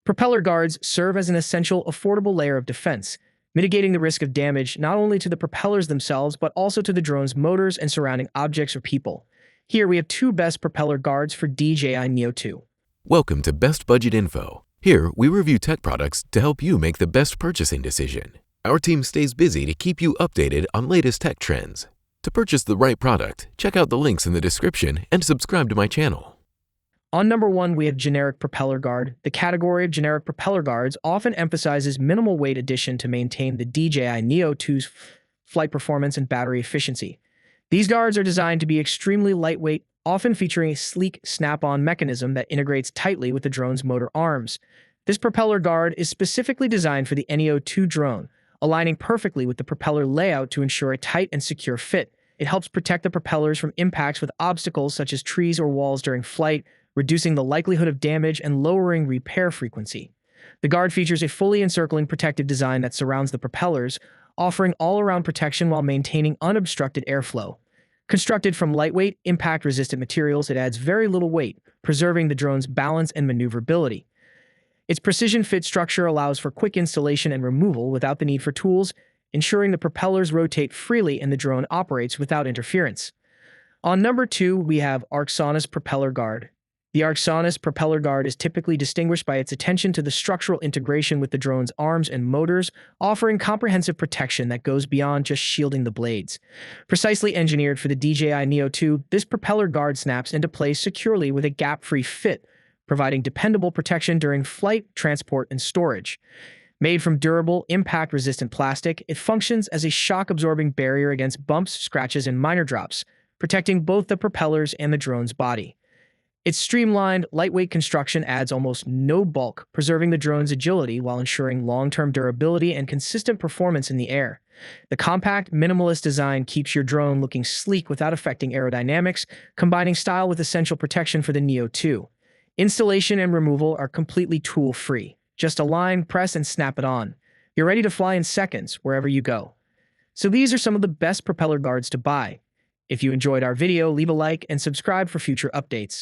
Propeller guards serve as an essential, affordable layer of defense, mitigating the risk of damage not only to the propellers themselves but also to the drone's motors and surrounding objects or people. Here we have two best propeller guards for DJI Neo 2. Welcome to Best Budget Info. Here, we review tech products to help you make the best purchasing decision. Our team stays busy to keep you updated on latest tech trends. To purchase the right product, check out the links in the description and subscribe to my channel. On number 1, we have generic propeller guard. The category of generic propeller guards often emphasizes minimal weight addition to maintain the DJI Neo 2's flight performance and battery efficiency. These guards are designed to be extremely lightweight, often featuring a sleek snap-on mechanism that integrates tightly with the drone's motor arms. This propeller guard is specifically designed for the Neo 2 drone, aligning perfectly with the propeller layout to ensure a tight and secure fit. It helps protect the propellers from impacts with obstacles such as trees or walls during flight, reducing the likelihood of damage and lowering repair frequency. The guard features a fully encircling protective design that surrounds the propellers, offering all-around protection while maintaining unobstructed airflow. Constructed from lightweight, impact-resistant materials, it adds very little weight, preserving the drone's balance and maneuverability. Its precision-fit structure allows for quick installation and removal without the need for tools, ensuring the propellers rotate freely and the drone operates without interference. On number 2, we have Arxonis Propeller Guard. The Arxonis Propeller Guard is typically distinguished by its attention to the structural integration with the drone's arms and motors, offering comprehensive protection that goes beyond just shielding the blades. Precisely engineered for the DJI Neo 2, this propeller guard snaps into place securely with a gap-free fit, providing dependable protection during flight, transport, and storage. Made from durable, impact-resistant plastic, it functions as a shock-absorbing barrier against bumps, scratches, and minor drops, protecting both the propellers and the drone's body. Its streamlined, lightweight construction adds almost no bulk, preserving the drone's agility while ensuring long-term durability and consistent performance in the air. The compact, minimalist design keeps your drone looking sleek without affecting aerodynamics, combining style with essential protection for the Neo 2. Installation and removal are completely tool-free. Just align, press, and snap it on. You're ready to fly in seconds wherever you go. So these are some of the best propeller guards to buy. If you enjoyed our video, leave a like and subscribe for future updates.